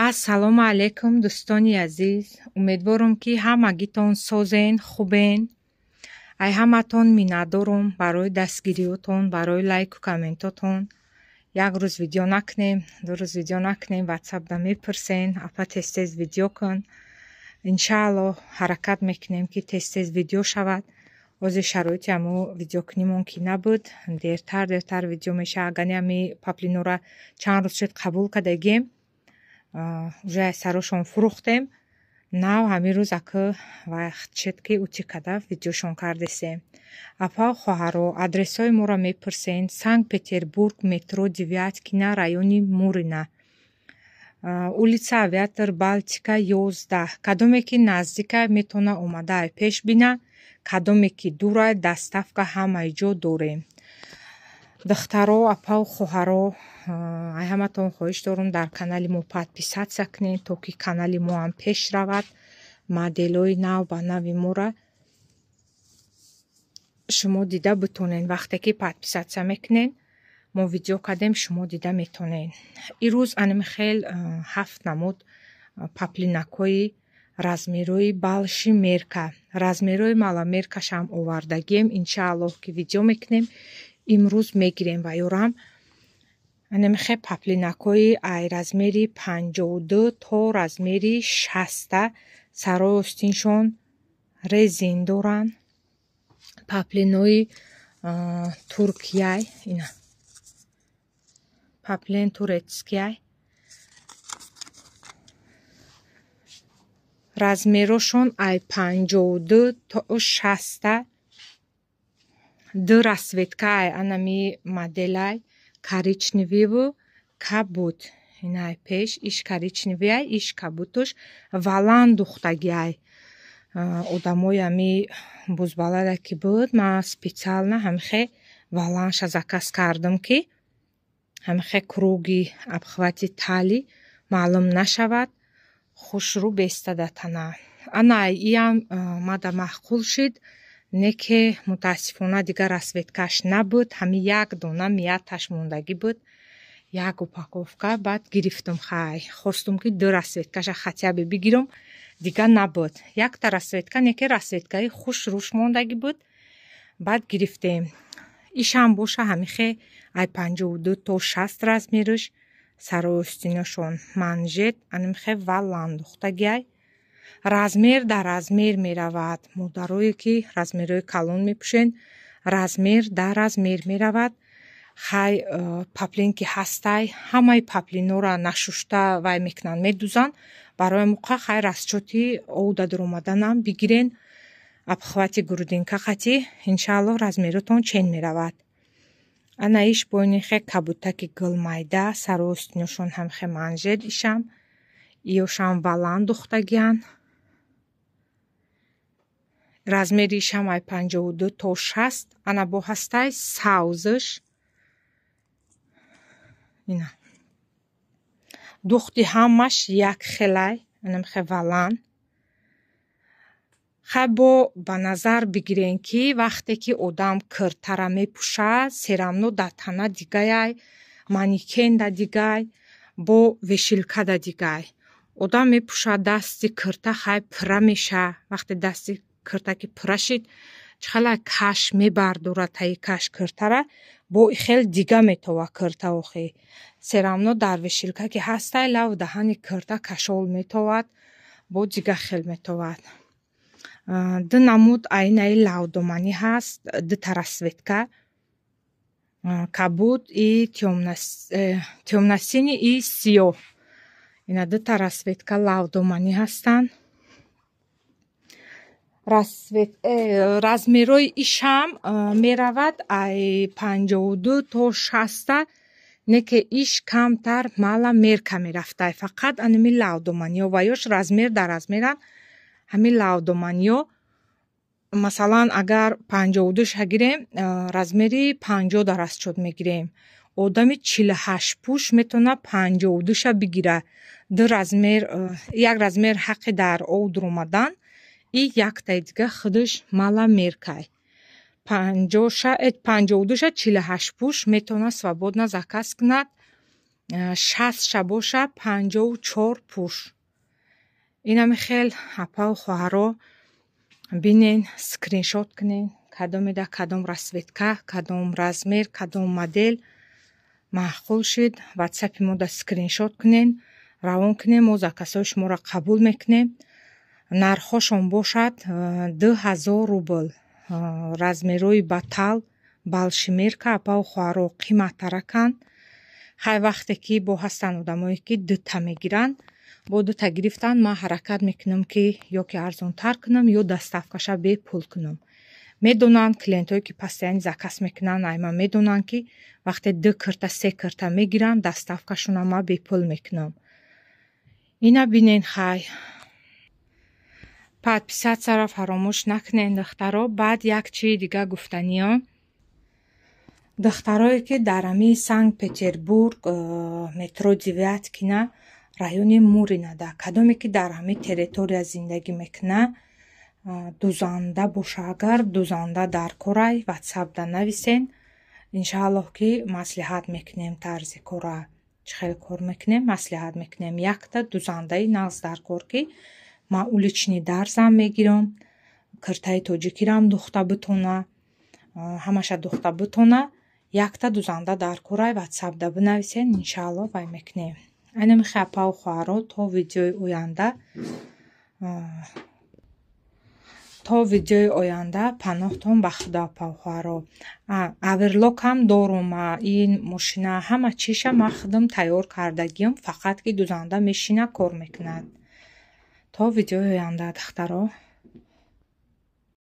ассалому алайкум дӯстони азиз, умедворам ки ҳамагитон созен, хубен. ай ҳаматон миннатдорам барои дастгириётон, барои лайку комментотон. як рӯз видео накунем, ду рӯз видео накунем, ватсапда мепурсен, апа тез видео кун. иншааллоҳ ҳаракат мекунем ки тез видео шавад. ҳозир шароити ҳамо видеокунӣ мумкин набуд, дертар видео мешавад. агани ҳами паплинора чанд рӯз шуд қабул кардагем, уже сарошон фурӯхтем. нав ҳамин рӯз ака вақт шуд ки ути када видеошон кардесем. апа хоҳаро адресҳои моро мепурсен. Санкт-Петербург, метро Девяткина, райони Мурина, улица Авиатор, Балтика 11. кадоме ки наздика метавона омада пеш бина, кадоме ки дура доставка ҳамаи ҷо дорем. духтаро, апа хоҳаро, ай ҳаматон хоҳиш дорам дар канали мо подписатсия кунед, то ки канали мо ҳам пеш равад. моделҳои нав ба нави мора шумо дида битонен. вақте ки подписатсия мекунен, мо видео кардем, шумо дида метонен. ирӯз анимхел 7 намуд паплинакҳои размерои балши мерка, размерои маламеркашам овардагем. иншааллоҳ ки видео мекунем, имрӯз мегирем ва ёрам. анимхе паплинакҳои ай размери 52 то размери 60. сарои остиншон резин доранд. паплинои туркияй, ина паплин турецкияй, размерошон ай 52 то 60. ду расветка ай анами моделай коричневиву кабут. инай пеш иш коричневияй, иш кабутуш валан духтагиай. одамои ами бузбалада ки буд, ма специально ҳамихе валанша заказ кардам ки ҳамихе круги обхвати тали маълум нашавад, хушрӯ бестадатана. анай иам мада маъқул шуд, не ки мутаассифона дигар расветкаш набуд, ҳами як дона мияташ мондагӣ буд, як упаковка. баъд гирифтам, хай хостум ки ду расветкаша хатъябе бигирам, дигар набуд. якта расветка, не ки расветкаи хушрӯш мондагӣ буд, баъд гирифтем. ишам боша ҳамихе ай 52 то 60 размериш, сарои остинашон манжет анимхе валан духтагиай. размер дар размер меравад. модарое ки размерои калон мепӯшен, размер дар размер меравад. хай паплин ки ҳастай, ҳамаи паплинора нашушта вай мекунанд, медузанд. барои муқа хай расчоти оуда дуромаданам бигирен, обхвати грудинка қати, иншааллоҳ размеротон чен меравад. ана иш боинихе кабутаки гулмайда, сарои остинашон ҳамихе манжет, ишам иёшам валан духтагиян. размери ишам ай 52 то 60. ана бо ҳастай савзиш, ина духти ҳамаш як хелай, анамхе валан. хай ба назар бигирен ки вақте ки одам киртара мепӯшад, серамно да тана дигаяй, маникен да дигай, бо вешилка да дигай. одам мепӯшад дасти кирта хай пира меша. вақте дасти кирта ки пира шид, чихелай каш мебардорад таи каш киртара, бо ихел дига метова кирта охи. серамно дар вешилка ки ҳастай, лав даҳани кирта кашол метовад, бо дига хел метовад. ду намуд айнаи лавдоманӣ ҳаст, дута расветка, кабут и тёмнасини и сиёҳ. ина дута расветка лавдоманӣ ҳастанд. размерои ишам меравад ай 52 то 60. не ки иш камтар мала мерка мерафтай, фақат аними лавдоманиё ва ёш размер дар размеран. ҳамин лавдоманиё масалан агар 52ша гирем, размери 50 дар расчот мегирем. одами 48 пӯш метавона 52ша бигира. ду размер, як размер ҳаққи дар ов дуромадан, и яктаи дига худаш мала меркай. 52ша 48 пӯш метавона свободна заказ кунад. 60 боша 54 пуш. инами хел апау хоҳаро бинен, скриншот кунен, кадомида кадом расветка, кадом размер, кадом модел маъқул шид, ватсапи мо да скриншот кунен, равон кунем, мо заказҳои шуморо қабул мекунем. нархҳошон бошад 2000 рубл. размерои батал балшимерка апау хоҳаро қиматтаракан. хай вақте ки бо ҳастан одамое ки дута мегиранд, бо дута гирифтан ман ҳаракат мекунам ки ё ки арзонтар кунам ё доставкаша бепул кунам. медонанд клиентҳое ки постоянно заказ мекунанд, айма медонанд ки вақте 2 кирта 3 кирта мегиранд, доставкашона ман бепул мекунам. ина бинен хай. подписатсияро фаромӯш накунен духтаро. баъд як чизи дига гуфтаниё. духтарое ки дар ҳамин Санкт Петербург метро Девяткина райони Муринада, кадоме ки дар ҳамин территория зиндагӣ мекуна, дузанда боша, агар дузанда дар корай, ватсапда нависен. иншааллоҳ ки маслиҳат мекунем тарзи кора чӣ хел кор мекунем, маслиҳат мекунем. якта дузандаи нағз дар кор ки ман улични дарзам мегирам, киртаи тоҷикирам духта битона, ҳамаша духта битона. якта дузанда дар корай, ватсапда бинависен, иншааллоҳ вай мекунем. айна мехи апау хоҳаро то видеои оянда паноҳтон ба худо апау хоҳаро. аверлок ҳам дорум, ин мошина ҳама чиша ман худам тайёр кардагиам, фақат ки дузанда мешина кор мекунад. то видеои оянда духтаро.